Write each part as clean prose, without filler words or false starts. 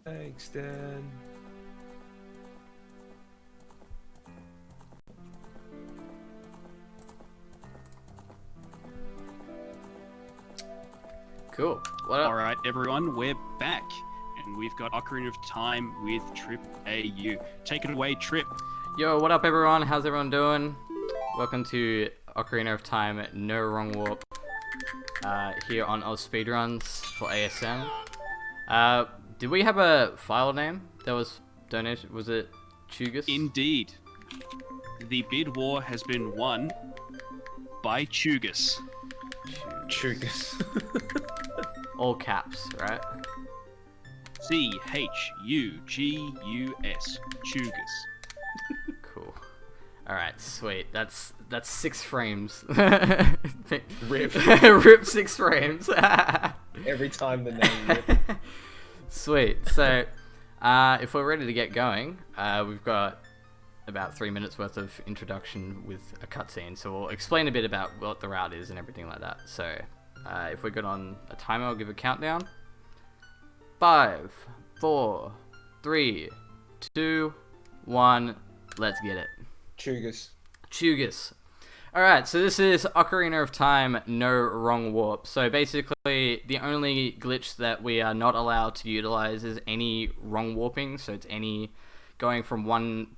Thanks, Dan. Cool. What up? Alright, everyone, we're back. And we've got Ocarina of Time with TripppAU. Take it away, Trip. Yo, what up, everyone? How's everyone doing? Welcome to Ocarina of Time No Wrong Warp here on Oz Speedruns for ASM. Did we have a file name that was donated? Was it Chugus? Indeed. The bid war has been won by Chugus. Chugus. All caps, right? C-H-U-G-U-S. Chugus. Cool. Alright, sweet. That's 6 frames. Rip. Rip 6 frames. Every time the name Rip. Sweet. So, if we're ready to get going, we've got about 3 minutes worth of introduction with a cutscene. So we'll explain a bit about what the route is and everything like that. So, if we're good on a timer, I'll give a countdown. 5, 4, 3, 2, 1. Let's get it. Chugus. Alright, so this is Ocarina of Time No Wrong Warp. So basically, the only glitch that we are not allowed to utilize is any wrong warping. So it's any going from one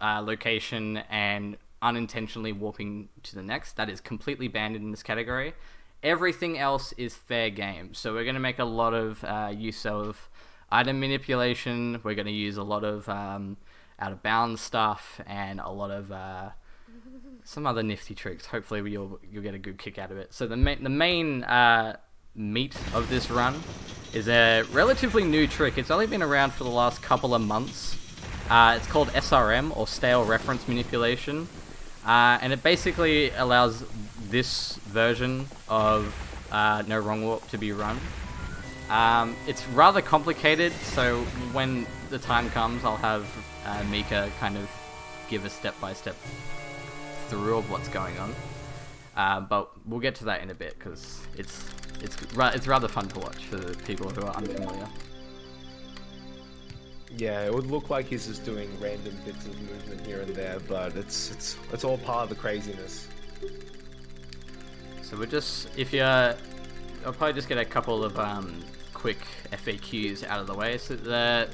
location and unintentionally warping to the next. That is completely banned in this category. Everything else is fair game. So we're going to make a lot of use of item manipulation. We're going to use a lot of out of bounds stuff and a lot of some other nifty tricks. Hopefully you'll get a good kick out of it. So the main meat of this run is a relatively new trick. It's only been around for the last couple of months. It's called SRM, or Stale Reference Manipulation, and it basically allows this version of No Wrong Warp to be run. It's rather complicated, so when the time comes, I'll have Mika kind of give a step-by-step through of what's going on. But we'll get to that in a bit, because it's rather fun to watch for the people who are unfamiliar. Yeah, it would look like he's just doing random bits of movement here and there, but it's all part of the craziness. So we're just, I'll probably just get a couple of quick FAQs out of the way. So the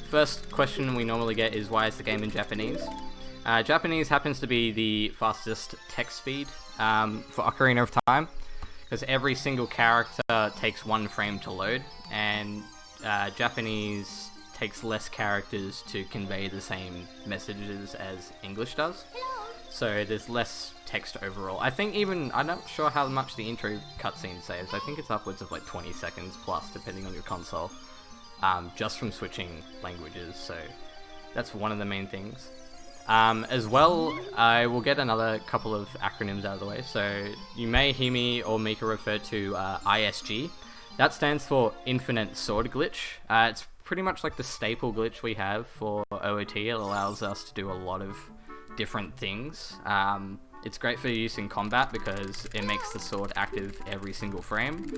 first question we normally get is, why is the game in Japanese? Japanese happens to be the fastest text speed for Ocarina of Time, because every single character takes 1 frame to load, and Japanese takes less characters to convey the same messages as English does. So there's less text overall. I think I'm not sure how much the intro cutscene saves. I think it's upwards of like 20 seconds plus, depending on your console, just from switching languages. So that's one of the main things. As well, I will get another couple of acronyms out of the way. So you may hear me or Mika refer to ISG. That stands for Infinite Sword Glitch. It's pretty much like the staple glitch we have for OOT. It allows us to do a lot of different things. It's great for use in combat because it makes the sword active every single frame.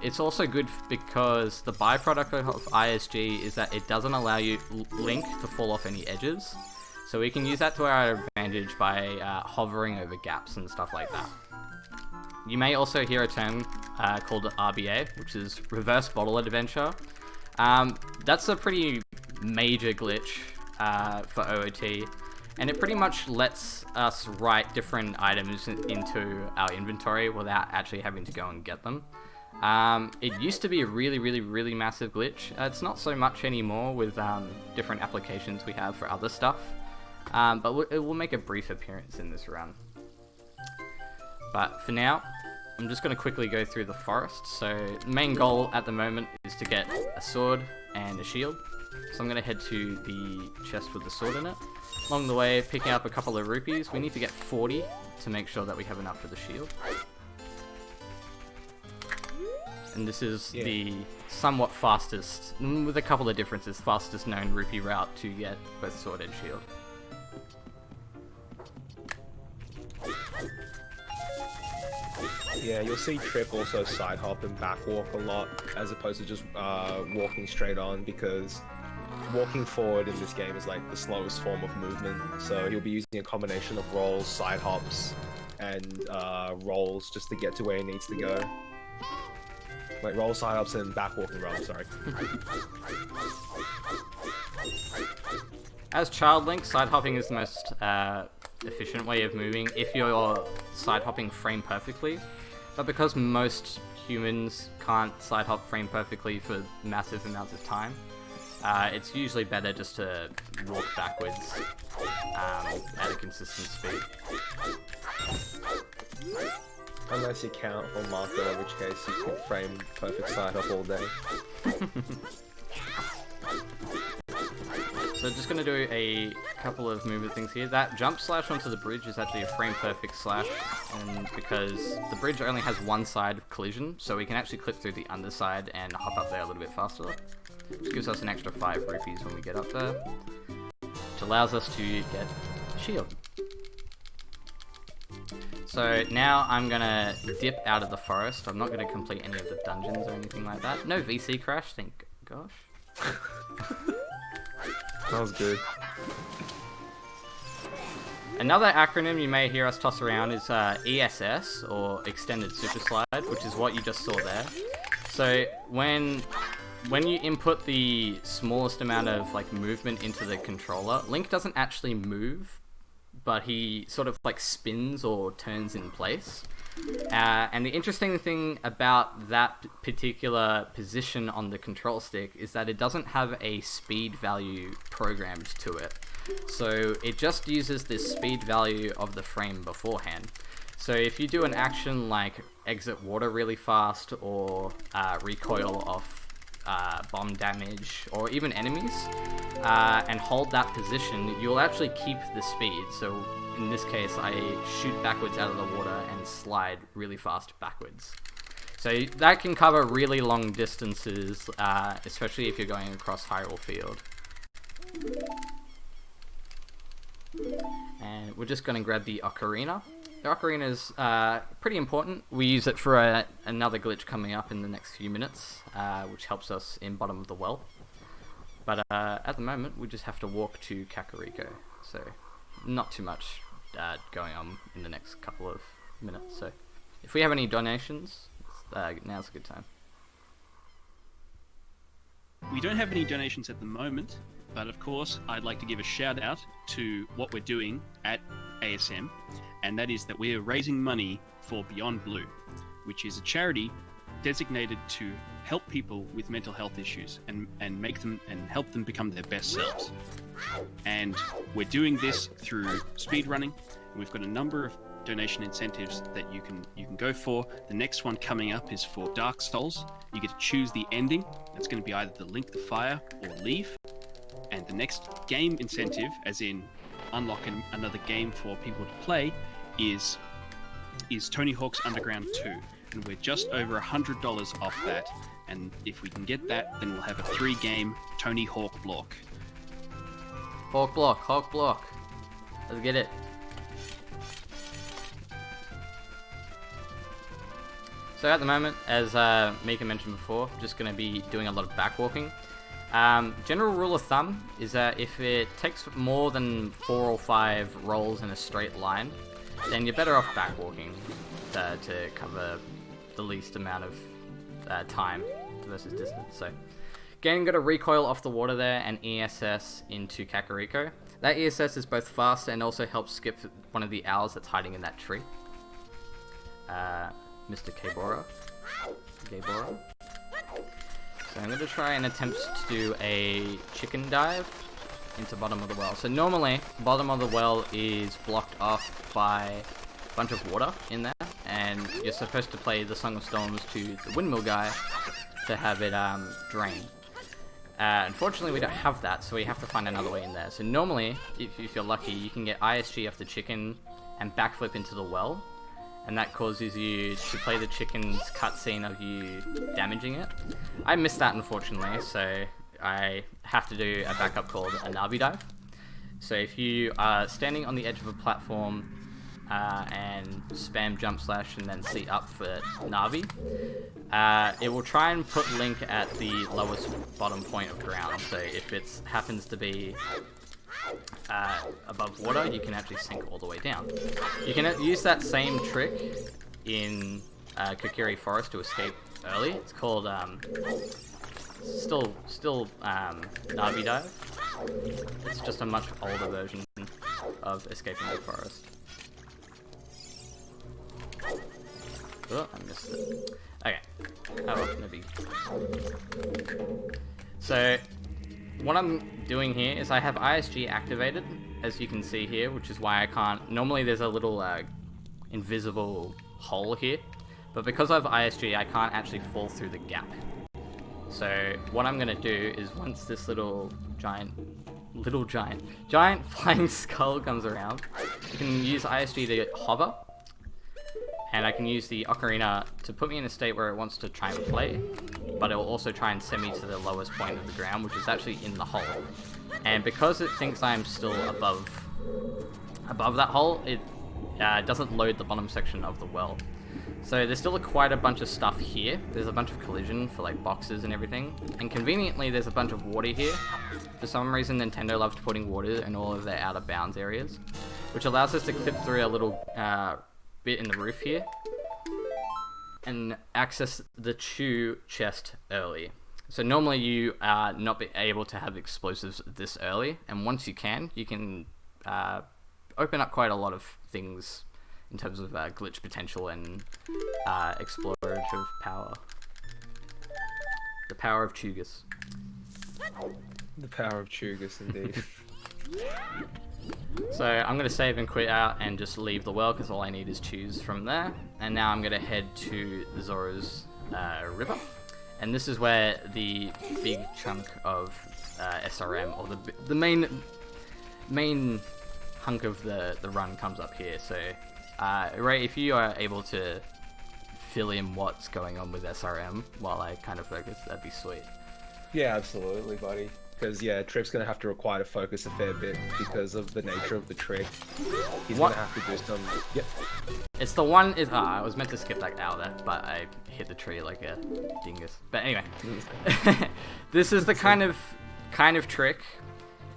It's also good because the byproduct of ISG is that it doesn't allow you Link to fall off any edges. So we can use that to our advantage by hovering over gaps and stuff like that. You may also hear a term called RBA, which is Reverse Bottle Adventure. That's a pretty major glitch for OOT, and it pretty much lets us write different items into our inventory without actually having to go and get them. It used to be a really massive glitch. It's not so much anymore with different applications we have for other stuff, but it will make a brief appearance in this run. But for now, I'm just going to quickly go through the forest. So the main goal at the moment is to get a sword and a shield. So I'm going to head to the chest with the sword in it. Along the way, picking up a couple of rupees. We need to get 40 to make sure that we have enough for the shield. And this is the somewhat fastest, with a couple of differences, fastest known rupee route to get both sword and shield. Yeah, you'll see Tripp also side hop and back walk a lot, as opposed to just walking straight on, because walking forward in this game is like the slowest form of movement. So he'll be using a combination of rolls, side hops, and rolls just to get to where he needs to go. Like roll, side hops, and back walking roll, sorry. As Child Link, side hopping is the most efficient way of moving if you're side hopping frame perfectly. But because most humans can't side hop frame perfectly for massive amounts of time, it's usually better just to walk backwards at a consistent speed. Unless you count or marker, in which case you could frame perfect side hop all day. So just going to do a couple of movement things here. That jump slash onto the bridge is actually a frame perfect slash, and because the bridge only has one side collision, so we can actually clip through the underside and hop up there a little bit faster. Which gives us an extra 5 rupees when we get up there, which allows us to get shield. So now I'm gonna dip out of the forest. I'm not gonna complete any of the dungeons or anything like that. No VC crash, thank gosh. That was good. Another acronym you may hear us toss around is ESS, or Extended Super Slide, which is what you just saw there. So when you input the smallest amount of like movement into the controller, Link doesn't actually move, but he sort of like spins or turns in place. And the interesting thing about that particular position on the control stick is that it doesn't have a speed value programmed to it. So it just uses this speed value of the frame beforehand. So if you do an action like exit water really fast, or recoil off bomb damage, or even enemies, and hold that position, you'll actually keep the speed. So in this case, I shoot backwards out of the water and slide really fast backwards. So that can cover really long distances, especially if you're going across Hyrule Field. And we're just going to grab the Ocarina. The Ocarina is pretty important. We use it for another glitch coming up in the next few minutes, which helps us in Bottom of the Well. But at the moment, we just have to walk to Kakariko. So not too much going on in the next couple of minutes. So if we have any donations, now's a good time. We don't have any donations at the moment, but of course, I'd like to give a shout out to what we're doing at ASM, and that is that we are raising money for Beyond Blue, which is a charity designated to help people with mental health issues and make them and help them become their best selves. And we're doing this through speedrunning, and we've got a number of donation incentives that you can go for. The next one coming up is for Dark Souls. You get to choose the ending. It's going to be either the Link the Fire or Leave. And the next game incentive, as in unlocking another game for people to play, is Tony Hawk's Underground 2. And we're just over $100 off that. And if we can get that, then we'll have a 3-game Tony Hawk block. Hawk block. Let's get it. So at the moment, as Mika mentioned before, just going to be doing a lot of backwalking. General rule of thumb is that if it takes more than 4 or 5 rolls in a straight line, then you're better off backwalking to cover the least amount of time versus distance. So again, got to recoil off the water there and ESS into Kakariko. That ESS is both fast and also helps skip one of the owls that's hiding in that tree. Mr. Gabora. So I'm going to try and attempt to do a chicken dive into Bottom of the Well. So normally, Bottom of the Well is blocked off by a bunch of water in there, and you're supposed to play the Song of Storms to the windmill guy to have it drain. Unfortunately, we don't have that, so we have to find another way in there. So normally, if you're lucky, you can get ISG off the chicken and backflip into the well, and that causes you to play the chicken's cutscene of you damaging it. I missed that, unfortunately, so I have to do a backup called a Navi dive. So if you are standing on the edge of a platform and spam jump slash and then C up for Navi, it will try and put Link at the lowest bottom point of ground. So if it happens to be above water, you can actually sink all the way down. You can use that same trick in Kokiri Forest to escape early. It's called still Navi Dive. It's just a much older version of escaping the forest. Oh, I missed it. Okay. Oh well, maybe. So what I'm doing here is I have ISG activated, as you can see here, which is why I can't. Normally there's a little invisible hole here, but because I have ISG, I can't actually fall through the gap. So what I'm gonna do is once this giant flying skull comes around, you can use ISG to hover, and I can use the Ocarina to put me in a state where it wants to try and play, but it will also try and send me to the lowest point of the ground, which is actually in the hole. And because it thinks I'm still above that hole, it doesn't load the bottom section of the well. So there's still quite a bunch of stuff here. There's a bunch of collision for like boxes and everything. And conveniently, there's a bunch of water here. For some reason, Nintendo loves putting water in all of their out of bounds areas, which allows us to clip through a little bit in the roof here and access the Chew chest early. So normally you are not able to have explosives this early, and once you can open up quite a lot of things in terms of glitch potential and explorative power. The power of Chugus. The power of Chugus, indeed. So I'm going to save and quit out and just leave the well because all I need is Chews from there. And now I'm going to head to Zora's River. And this is where the big chunk of SRM, or the main hunk of the run comes up here. So Ray, if you are able to fill in what's going on with SRM while I kind of focus, that'd be sweet. Yeah, absolutely, buddy. Because, yeah, Tripp's going to have to require to focus a fair bit because of the nature of the trick. He's going to have to do some... Yep. It's the one... I was meant to skip that out there, but I hit the tree like a dingus. But anyway. This is the kind of trick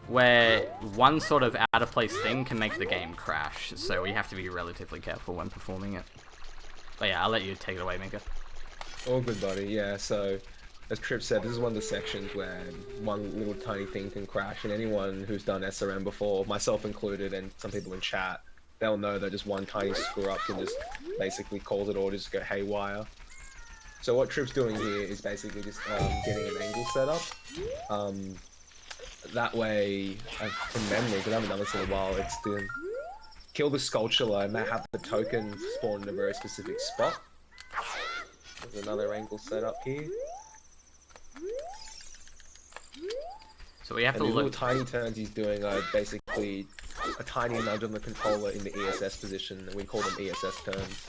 where one sort of out-of-place thing can make the game crash. So we have to be relatively careful when performing it. But yeah, I'll let you take it away, Minka. All good, buddy. Yeah, so... As Tripp said, this is one of the sections where one little tiny thing can crash, and anyone who's done SRM before, myself included, and some people in chat, they'll know that just one tiny screw-up can just basically cause it all to just go haywire. So what Tripp's doing here is basically just getting an angle set up. That way, from memory, because I haven't done this in a while, it's to kill the Skulltula and have the token spawn in a very specific spot. There's another angle set up here. So we have to look. look. Little tiny turns he's doing are basically a tiny nudge on the controller in the ESS position, and we call them ESS turns.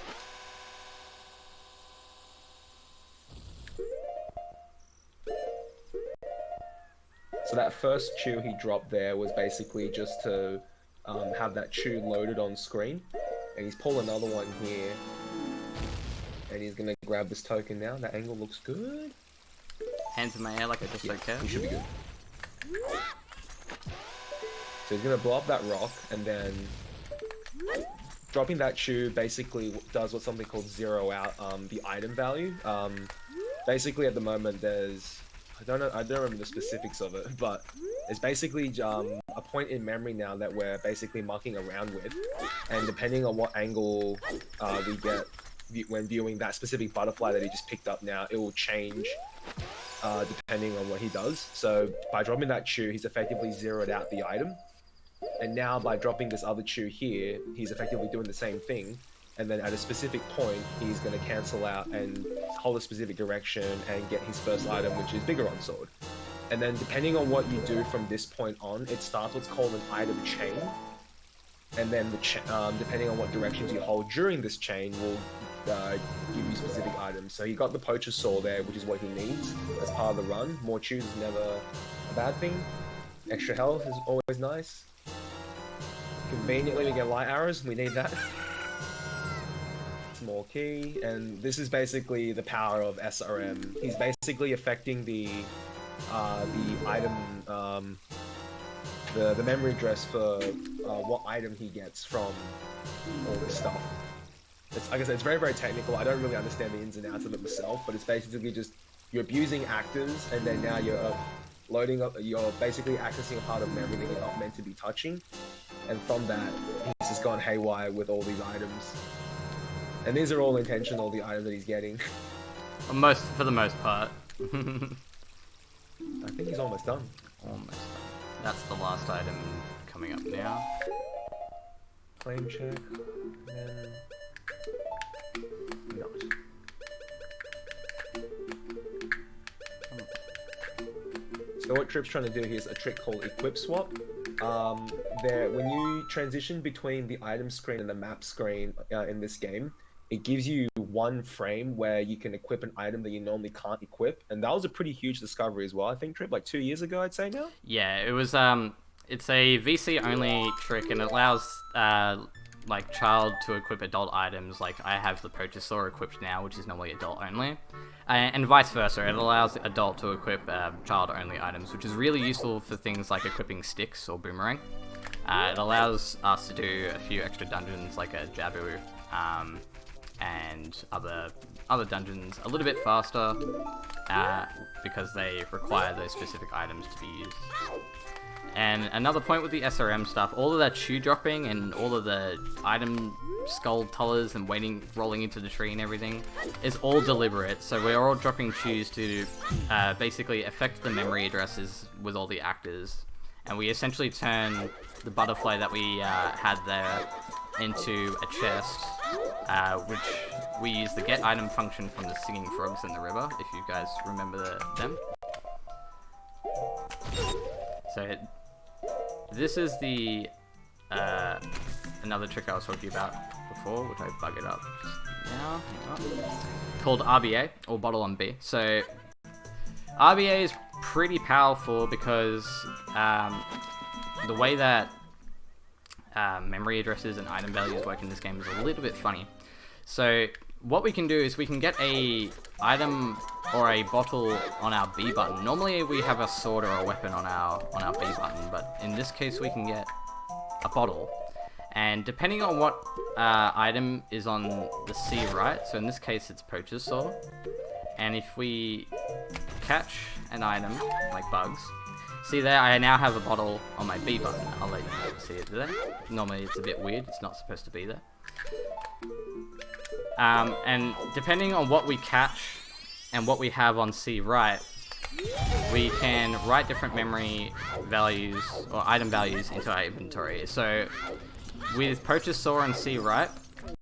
So that first chew he dropped there was basically just to have that chew loaded on screen, and he's pulled another one here, and he's gonna grab this token now. That angle looks good. Hands in my air like I just don't care. He should be good. So he's gonna blow up that rock, and then dropping that chew basically does what something called zero out the item value. Basically at the moment there's I don't remember the specifics of it, but it's basically a point in memory now that we're basically mucking around with, and depending on what angle we get when viewing that specific butterfly that he just picked up now, it will change depending on what he does. So by dropping that chew, he's effectively zeroed out the item. And now by dropping this other chew here, he's effectively doing the same thing. And then at a specific point, he's going to cancel out and hold a specific direction and get his first item, which is Biggoron Sword. And then depending on what you do from this point on, it starts what's called an item chain. And then depending on what directions you hold during this chain will give you specific items. So he got the Poacher Saw there, which is what he needs as part of the run. More chews is never a bad thing. Extra health is always nice. Conveniently we get light arrows, we need that. small key, and this is basically the power of SRM. He's basically affecting the item, the memory address for what item he gets from all this stuff. It's, like I said, it's very, very technical. I don't really understand the ins and outs of it myself, but it's basically just you're abusing actors, and then now you're loading up. You're basically accessing a part of memory that you're not meant to be touching, and from that, he's just gone haywire with all these items. And these are all intentional. The items that he's getting. For the most part. I think he's almost done. Almost done. That's the last item coming up now. Claim check. And not. So what Tripp's trying to do here is a trick called equip swap. When you transition between the item screen and the map screen in this game, it gives you one frame where you can equip an item that you normally can't equip, and that was a pretty huge discovery as well. I think, Tripp, like 2 years ago, I'd say now. Yeah, it was. It's a VC only trick, and it allows like child to equip adult items. Like I have the purchase sword equipped now, which is normally adult only, and vice versa. It allows adult to equip child only items, which is really useful for things like equipping sticks or boomerang. It allows us to do a few extra dungeons like a Jabu. And other dungeons a little bit faster because they require those specific items to be used. And another point with the SRM stuff, all of that shoe dropping and all of the item skull tullers and rolling into the tree and everything is all deliberate. So we're all dropping shoes to basically affect the memory addresses with all the actors. And we essentially turn the butterfly that we had there into a chest, which we use the get item function from the singing frogs in the river, if you guys remember them. So this is the another trick I was talking about before, which I buggered up just now, called RBA, or bottle on B. So RBA is pretty powerful because the way that memory addresses and item values work in this game is a little bit funny. So what we can do is we can get a item or a bottle on our B button. Normally we have a sword or a weapon on our B button, but in this case we can get a bottle. And depending on what item is on the C right, so in this case it's poacher's sword, and if we catch an item like bugs, see there, I now have a bottle on my B button. I'll let you see it there. Normally it's a bit weird, it's not supposed to be there. And depending on what we catch and what we have on C right, we can write different memory values or item values into our inventory. So with purchase saw on C right,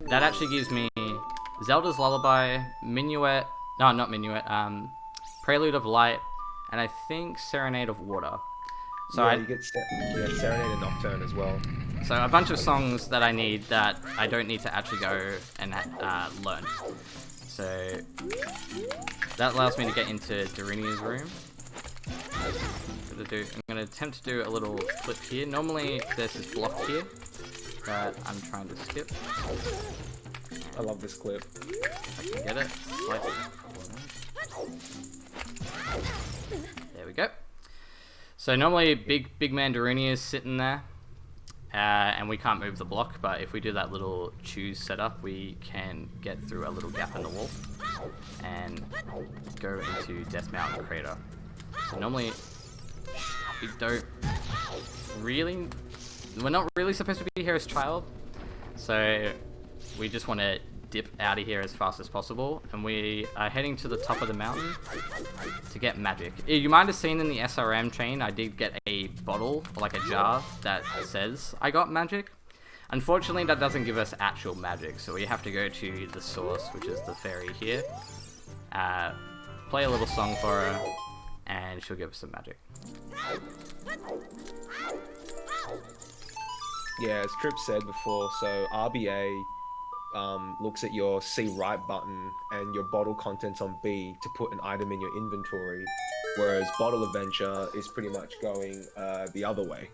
that actually gives me Zelda's Lullaby, Minuet, no, not Minuet, Prelude of Light, and I think Serenade of Water. So yeah, you get Serenade and Nocturne as well. So a bunch of songs that I need that I don't need to actually go and learn. So that allows me to get into Darinia's room. I'm going to attempt to do a little flip here. Normally there's this block here that I'm trying to skip. I love this clip. If I can get it slightly. There we go. So normally big man Darinia is sitting there, and we can't move the block, but if we do that little choose setup, we can get through a little gap in the wall and go into Death Mountain Crater. So normally we're not really supposed to be here as child, so we just want to dip out of here as fast as possible, and we are heading to the top of the mountain to get magic. You might have seen in the SRM chain I did get a bottle, like a jar, that says I got magic. Unfortunately that doesn't give us actual magic, so we have to go to the source, which is the fairy here, play a little song for her, and she'll give us some magic. Yeah, as Tripp said before, so RBA looks at your C right button and your bottle contents on B to put an item in your inventory, whereas Bottle Adventure is pretty much going the other way,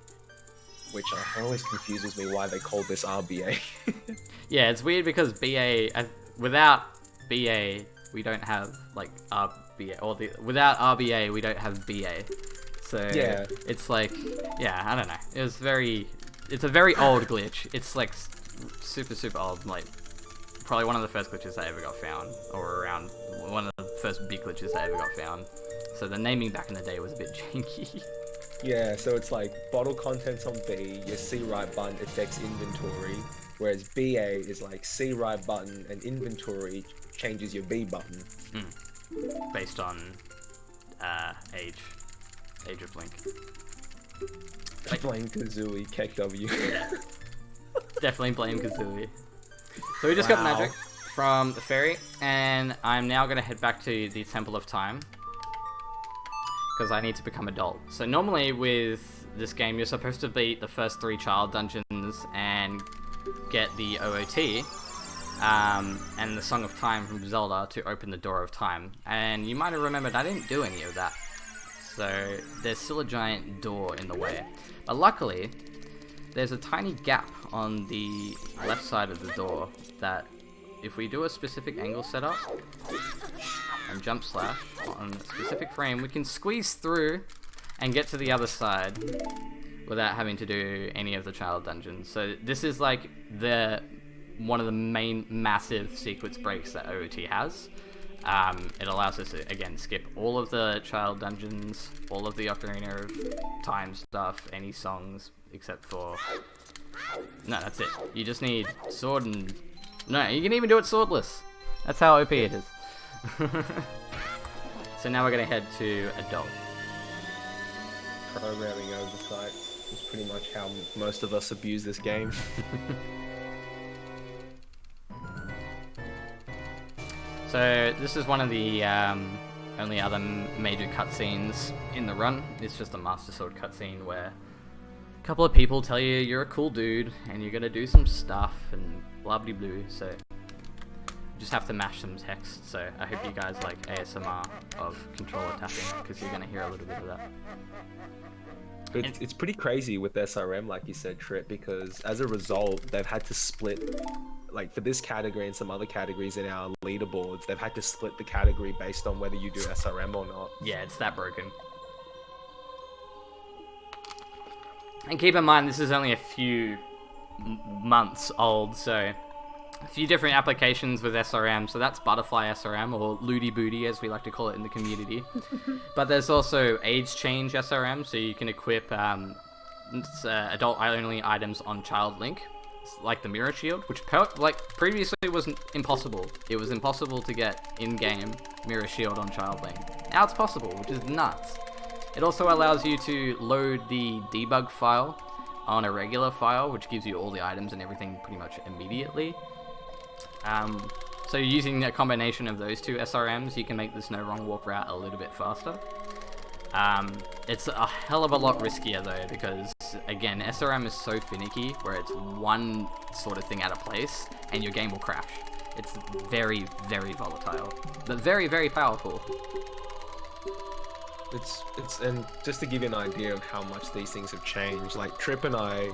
which always confuses me why they call this RBA. Yeah, it's weird because BA, without BA, we don't have like RBA, or without RBA, we don't have BA. So Yeah. it's like, yeah, I don't know. It's a very old glitch. It's like super old, like probably one of the first glitches that ever got found, or around one of the first big glitches that ever got found. So the naming back in the day was a bit janky. Yeah, so it's like bottle contents on B, your C right button affects inventory, whereas BA is like C right button and inventory changes your B button. Based on age of Link. Blame Kazooie, KW. Definitely blame Kazooie. So we just got magic from the fairy, and I'm now going to head back to the Temple of Time, because I need to become adult. So normally with this game, you're supposed to beat the first 3 child dungeons and get the OOT, and the Song of Time from Zelda to open the Door of Time. And you might have remembered I didn't do any of that. So there's still a giant door in the way. But luckily, there's a tiny gap on the left side of the door that if we do a specific angle setup and jump slash on a specific frame, we can squeeze through and get to the other side without having to do any of the child dungeons. So this is like one of the main massive sequence breaks that OOT has. It allows us to, again, skip all of the child dungeons, all of the Ocarina of Time stuff, any songs, except for... No, that's it. You just need sword and... No, you can even do it swordless. That's how OP it is. So now we're going to head to Adult. Programming oversight is pretty much how most of us abuse this game. So this is one of the only other major cutscenes in the run. It's just a Master Sword cutscene where a couple of people tell you you're a cool dude and you're gonna do some stuff and blah blah blah. So you just have to mash some text. So I hope you guys like ASMR of controller tapping, because you're gonna hear a little bit of that. It's pretty crazy with SRM, like you said, Tripp, because as a result, they've had to split, like for this category and some other categories in our leaderboards, they've had to split the category based on whether you do SRM or not. Yeah, it's that broken. And keep in mind, this is only a few months old, so a few different applications with SRM. So that's Butterfly SRM, or Looty Booty as we like to call it in the community. But there's also Age Change SRM, so you can equip adult only items on Child Link, like the Mirror Shield, which previously wasn't impossible. It was impossible to get in-game Mirror Shield on Child Link. Now it's possible, which is nuts. It also allows you to load the debug file on a regular file, which gives you all the items and everything pretty much immediately. So using a combination of those two SRMs, you can make this no wrong walk route a little bit faster. It's a hell of a lot riskier though, because again, SRM is so finicky, where it's one sort of thing out of place and your game will crash. It's very, very volatile, but very, very powerful. And just to give you an idea of how much these things have changed, like Tripp and I,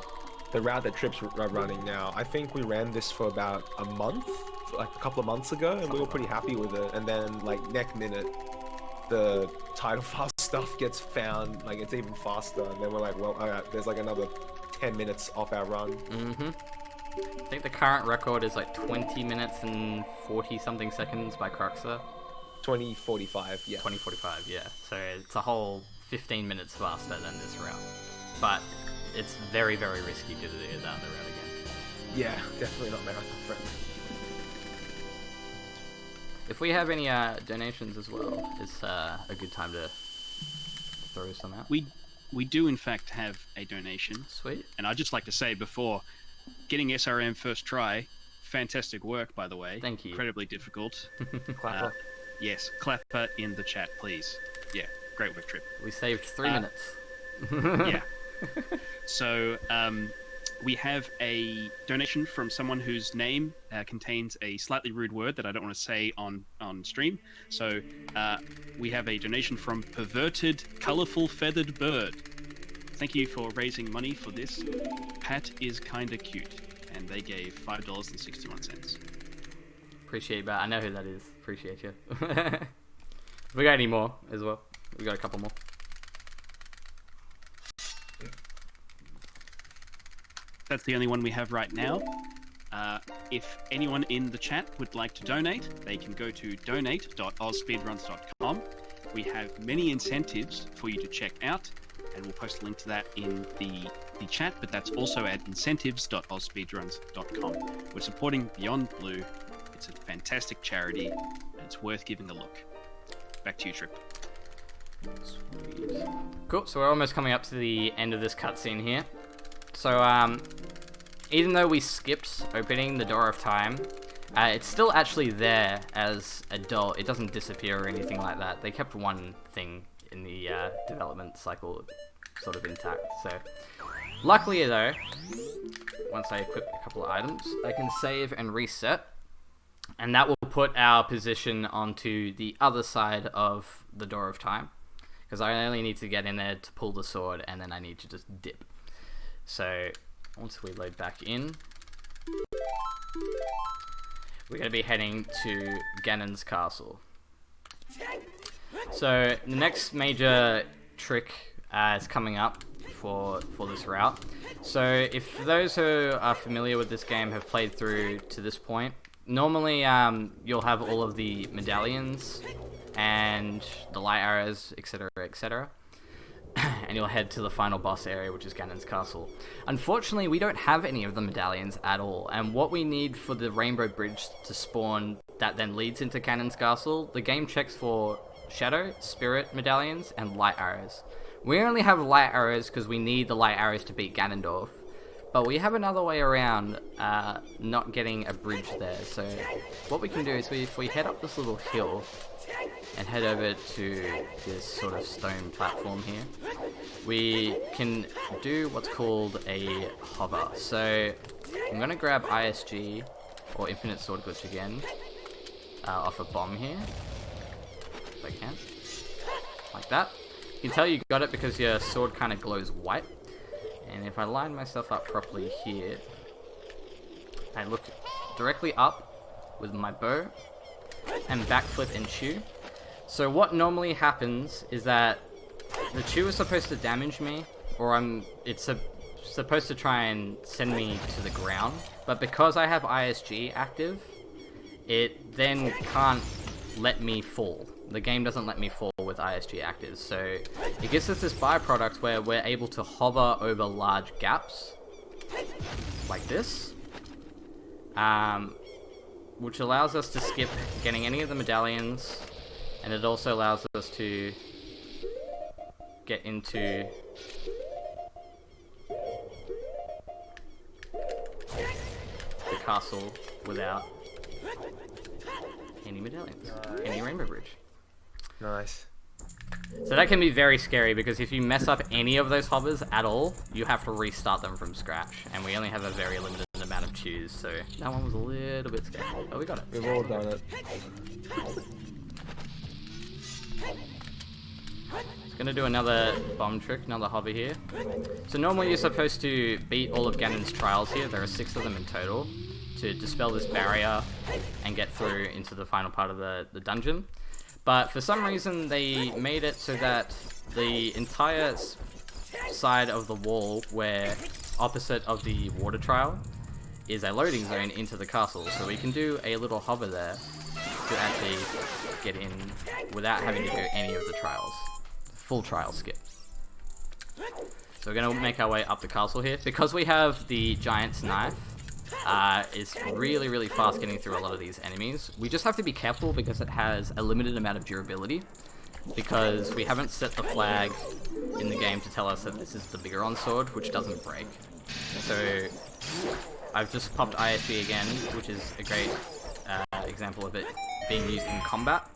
the route that Tripp's running now, I think we ran this for about a month, like a couple of months ago, and we were pretty happy with it. And then like next minute, the title file stuff gets found, like it's even faster, and then we're like, well, alright, there's like another 10 minutes off our run. I think the current record is like 20 minutes and 40 something seconds by Cruxer. 2045, yeah. 2045, yeah. So it's a whole 15 minutes faster than this route. But it's very, very risky to do it down the route again. Yeah, definitely not marathon friendly. If we have any donations as well, it's a good time to throw some out. We do in fact have a donation. Sweet. And I'd just like to say before, getting SRM first try, fantastic work by the way. Thank you. Incredibly difficult. Clapper. Yes, clapper in the chat, please. Yeah, great work, Tripp. We saved 3 minutes. Yeah. So we have a donation from someone whose name contains a slightly rude word that I don't want to say on stream. So we have a donation from Perverted Colorful Feathered Bird. Thank you for raising money for this. Pat is kinda cute, and they gave $5.61. Appreciate that. I know who that is. Appreciate you. We got any more as well? We got a couple more. That's the only one we have right now. If anyone in the chat would like to donate, they can go to donate.ozspeedruns.com. We have many incentives for you to check out, and we'll post a link to that in the chat, but that's also at incentives.ozspeedruns.com. We're supporting Beyond Blue. It's a fantastic charity, and it's worth giving a look. Back to you, Tripp. Sweet. Cool, so we're almost coming up to the end of this cutscene here. So, even though we skipped opening the Door of Time, it's still actually there as a door. It doesn't disappear or anything like that. They kept one thing in the development cycle sort of intact. So, luckily though, once I equip a couple of items, I can save and reset. And that will put our position onto the other side of the Door of Time. Because I only need to get in there to pull the sword, and then I need to just dip. So, once we load back in, we're going to be heading to Ganon's castle. So, the next major trick is coming up for this route. So, if those who are familiar with this game have played through to this point, normally you'll have all of the medallions and the light arrows, etc, etc. And you'll head to the final boss area, which is Ganon's castle. Unfortunately, we don't have any of the medallions at all, and what we need for the Rainbow Bridge to spawn that then leads into Ganon's castle, the game checks for Shadow, Spirit medallions, and light arrows. We only have light arrows because we need the light arrows to beat Ganondorf, but we have another way around not getting a bridge there. So what we can do is if we head up this little hill and head over to this sort of stone platform here, we can do what's called a hover. So I'm going to grab ISG, or Infinite Sword Glitch again, off a bomb here, if I can, like that. You can tell you got it because your sword kind of glows white. And if I line myself up properly here, I look directly up with my bow and backflip and chew. So what normally happens is that the chew is supposed to damage me, or it's supposed to try and send me to the ground. But because I have ISG active, it then can't let me fall. The game doesn't let me fall with ISG active, so it gives us this byproduct where we're able to hover over large gaps, like this, which allows us to skip getting any of the medallions, and it also allows us to get into the castle without any medallions, any Rainbow Bridge. Nice. So that can be very scary, because if you mess up any of those hovers at all, you have to restart them from scratch, and we only have a very limited amount of chews, so that one was a little bit scary, but we got it. We've all done it. Just gonna do another bomb trick, another hover here. So normally you're supposed to beat all of Ganon's trials here, there are 6 of them in total, to dispel this barrier and get through into the final part of the dungeon. But for some reason they made it so that the entire side of the wall, where opposite of the water trial, is a loading zone into the castle. So we can do a little hover there to actually get in without having to do any of the trials. Full trial skip. So we're going to make our way up the castle here. Because we have the giant's knife, it's really, really fast getting through a lot of these enemies. We just have to be careful because it has a limited amount of durability, because we haven't set the flag in the game to tell us that this is the Bigoron sword, which doesn't break. So I've just popped ISG again, which is a great example of it being used in combat.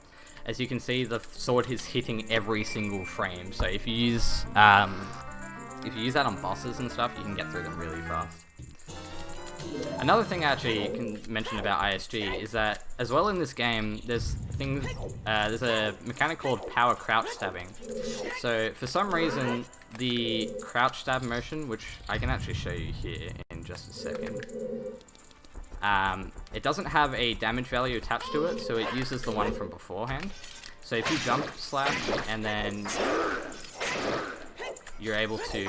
As you can see, the sword is hitting every single frame, so if you use that on bosses and stuff, you can get through them really fast. Another thing I actually can mention about ISG is that, as well in this game, there's a mechanic called power crouch stabbing. So for some reason, the crouch stab motion, which I can actually show you here in just a second. it doesn't have a damage value attached to it, so it uses the one from beforehand. So if you jump slash and then you're able to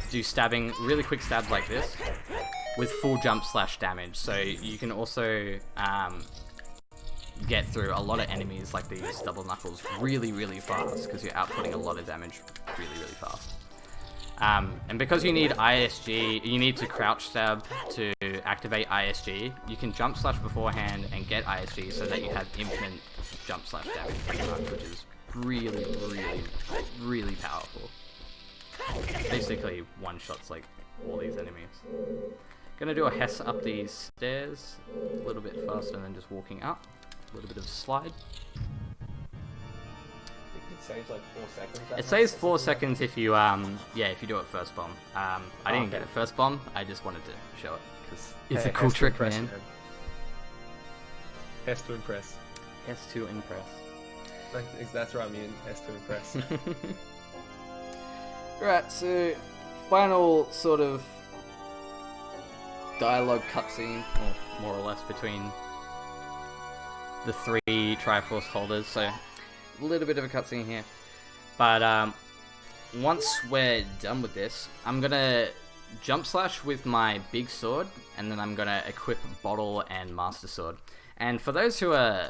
do stabbing, really quick stabs like this with full jump slash damage. So you can also get through a lot of enemies like these double knuckles really, really fast because you're outputting a lot of damage really, really fast. And because you need ISG, you need to crouch stab to activate ISG, you can jump slash beforehand and get ISG so that you have infinite jump slash damage pretty much, which is really, really, really powerful. Basically one-shots like all these enemies. Gonna do a Hess up these stairs a little bit faster than just walking up. A little bit of slide. It saves like 4 seconds. It saves 4 seconds if you yeah, if you do it first bomb. I didn't get it first bomb. I just wanted to show it because it's a cool trick, man. Has to impress. Has to impress. That's right, man. Has to impress. Right, so final sort of dialogue cutscene, or more or less, between the 3 Triforce holders. So a little bit of a cutscene here, but once we're done with this, I'm gonna jump slash with my big sword, and then I'm gonna equip bottle and master sword. And for those who are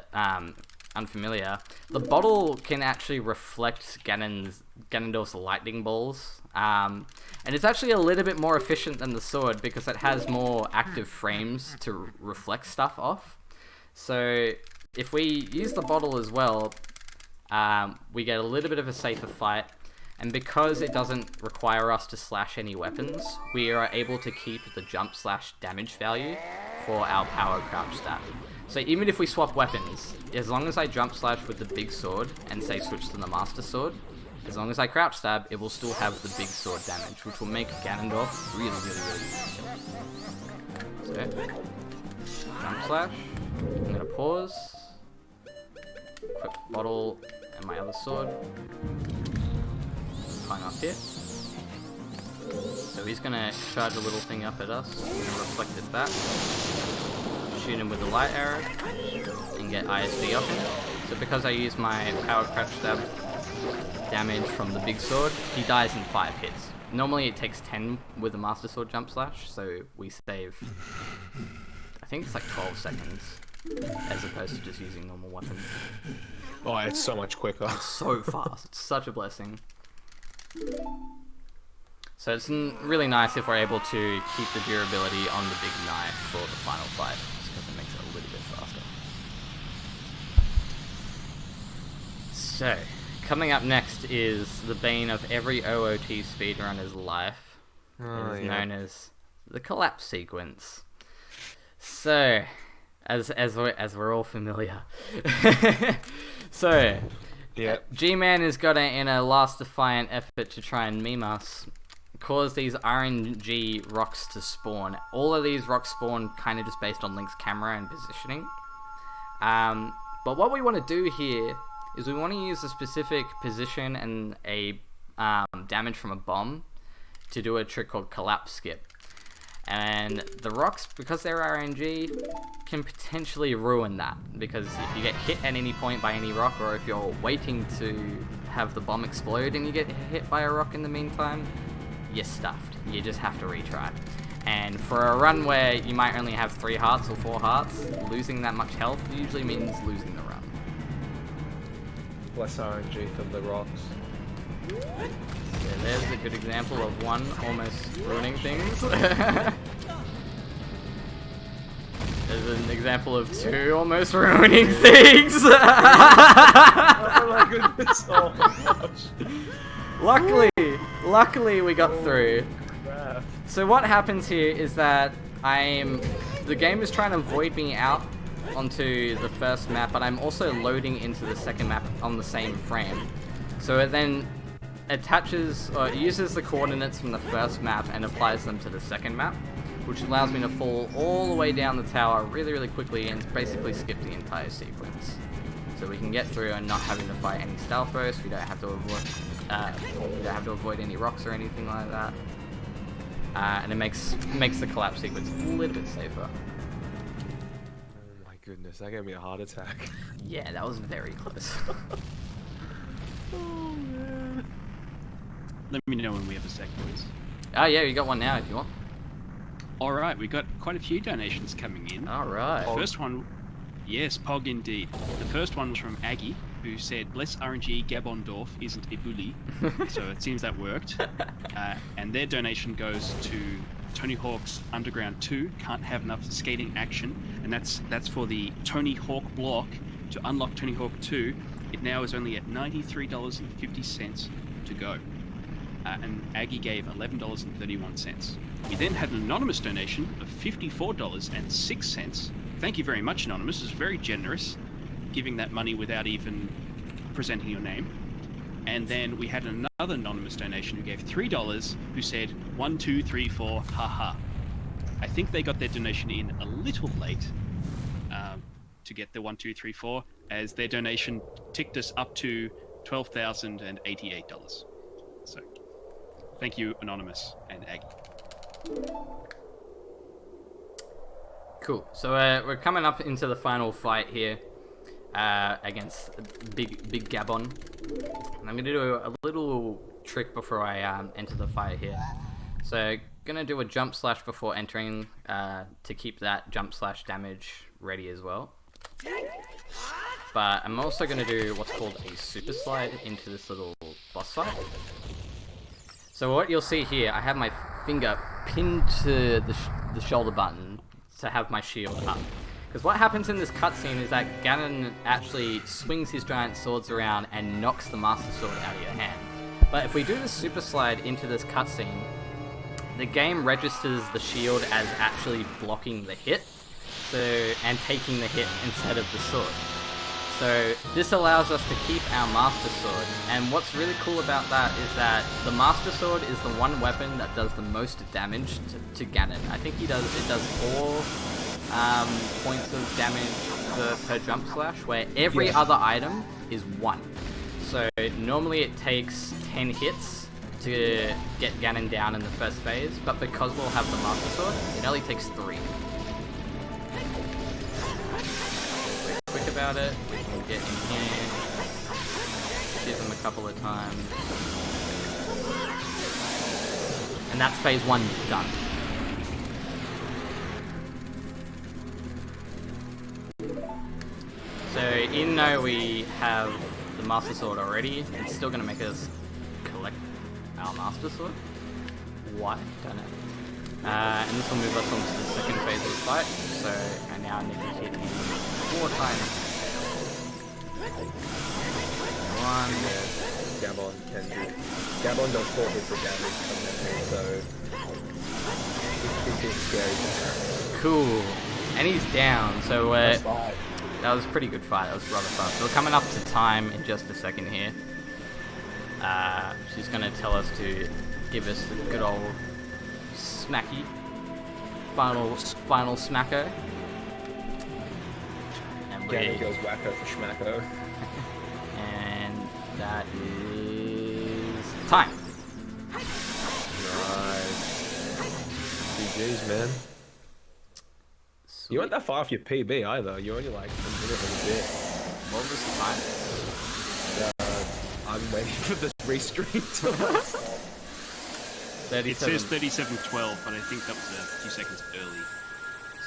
unfamiliar, the bottle can actually reflect Ganondorf's lightning balls, and it's actually a little bit more efficient than the sword because it has more active frames to reflect stuff off. So if we use the bottle as well, we get a little bit of a safer fight, and because it doesn't require us to slash any weapons, we are able to keep the jump slash damage value for our power crouch stab. So even if we swap weapons, as long as I jump slash with the big sword and say switch to the master sword, as long as I crouch stab, it will still have the big sword damage, which will make Ganondorf really, really, really easy. So, jump slash, I'm gonna pause, equip bottle and my other sword, climb up here. So he's gonna charge a little thing up at us, we're gonna reflect it back. Shoot him with a light arrow and get ISB off him. So because I use my power crouch stab damage from the big sword, he dies in 5 hits. Normally it takes 10 with a master sword jump slash, so we save, I think it's like 12 seconds as opposed to just using normal weapons. Oh, it's so much quicker. It's so fast. It's such a blessing. So it's really nice if we're able to keep the durability on the big knife for the final fight, because it makes it a little bit faster. So, coming up next is the bane of every OOT speedrunner's life. It is known as the collapse sequence. So, as we're all familiar. So, G-Man is gonna, in a last defiant effort to try and meme us, cause these RNG rocks to spawn. All of these rocks spawn kind of just based on Link's camera and positioning. But what we want to do here is we want to use a specific position and a damage from a bomb to do a trick called collapse skip. And the rocks, because they're RNG, can potentially ruin that, because if you get hit at any point by any rock, or if you're waiting to have the bomb explode and you get hit by a rock in the meantime, you're stuffed. You just have to retry. And for a run where you might only have 3 hearts or 4 hearts, losing that much health usually means losing the run. Less RNG from the rocks. So there's a good example of one almost ruining things. There's an example of 2 almost ruining things. Oh my goodness, oh my gosh. Luckily we got through. So what happens here is that the game is trying to void me out onto the first map, but I'm also loading into the second map on the same frame. So it then attaches, or uses the coordinates from the first map and applies them to the second map, which allows me to fall all the way down the tower really, really quickly and basically skip the entire sequence. So we can get through and not having to fight any Stalfos. We don't have to avoid any rocks or anything like that. and it makes the collapse sequence a little bit safer. Oh my goodness, that gave me a heart attack. Yeah, that was very close. Oh man. Let me know when we have a sec, boys. Oh yeah, you got one now if you want. All right, we got quite a few donations coming in. All right. The first one, yes, Pog indeed. The first one was from Aggie, who said, "Bless RNG, Gabondorf isn't a bully." So it seems that worked. And their donation goes to Tony Hawk's Underground 2. Can't have enough skating action, and that's for the Tony Hawk block. To unlock Tony Hawk 2, it now is only at $93.50 to go. And Aggie gave $11.31. We then had an anonymous donation of $54.06. Thank you very much, Anonymous. It's very generous, giving that money without even presenting your name. And then we had another anonymous donation who gave $3, who said 1, 2, 3, 4, haha. I think they got their donation in a little late to get the 1, 2, 3, 4, as their donation ticked us up to $12,088. So, thank you, Anonymous and Aggie. Cool. So we're coming up into the final fight here against Big Gabon. And I'm gonna do a little trick before I enter the fight here. So gonna do a jump slash before entering to keep that jump slash damage ready as well. But I'm also gonna do what's called a super slide into this little boss fight. So what you'll see here, I have my finger pinned to the shoulder button to have my shield up. Because what happens in this cutscene is that Ganon actually swings his giant swords around and knocks the Master Sword out of your hand. But if we do the super slide into this cutscene, the game registers the shield as actually blocking the hit, and taking the hit instead of the sword. So this allows us to keep our Master Sword, and what's really cool about that is that the Master Sword is the one weapon that does the most damage to Ganon. I think it does 4 points of damage per jump slash, where every other item is 1. So normally it takes 10 hits to get Ganon down in the first phase, but because we'll have the Master Sword, it only takes 3. Quick about it, we can get in here, hit them a couple of times, and that's phase 1 done. So even though we have the Master Sword already, it's still going to make us collect our Master Sword. Why? Don't know. And this will move us on to the second phase of the fight, so I now need to hit him 4 times. 1. Gabon can do. Gabon does 4 hits of damage from memory, so it's scary. Cool. And he's down, so that was a pretty good fight. That was rather fast. So we're coming up to time in just a second here. She's going to tell us to give us the good old smacky. Final smacker. And Ganon goes wacko for schmacko. And that is time. Nice. GG's, man. You weren't that far off your PB either. You're only like a minute and a bit. What was the time? I'm waiting for the restream to last. It says 37:12, but I think that was a few seconds early.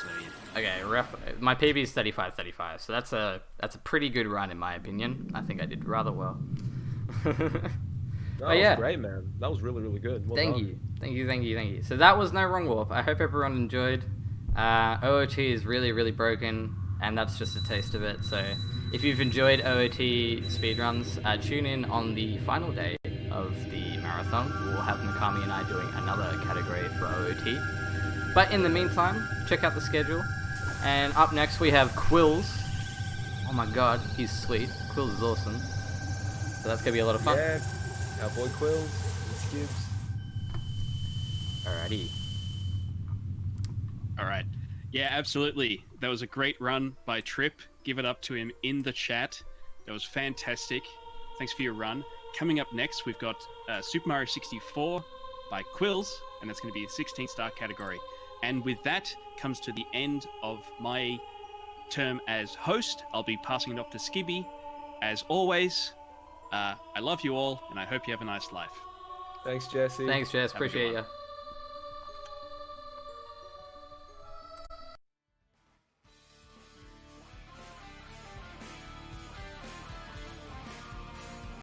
So yeah. Okay, my PB is 35:35, so that's a pretty good run in my opinion. I think I did rather well. That was great, man. That was really, really good. Well Thank you. So that was No Wrong Warp. I hope everyone enjoyed. OOT is really, really broken, and that's just a taste of it. So if you've enjoyed OOT speedruns, tune in on the final day of the marathon. We'll have Mikami and I doing another category for OOT. But in the meantime, check out the schedule. And up next we have Quills. Oh my god, he's sweet. Quills is awesome. So that's gonna be a lot of fun. Yeah, our boy Quills and Skibbs. Alrighty. All right. Yeah, absolutely. That was a great run by Tripp. Give it up to him in the chat. That was fantastic. Thanks for your run. Coming up next, we've got Super Mario 64 by Quills, and that's going to be a 16-star category. And with that comes to the end of my term as host. I'll be passing it off to Skibby. As always, I love you all, and I hope you have a nice life. Thanks, Jesse. Thanks, Jess. Have a good Appreciate one. you.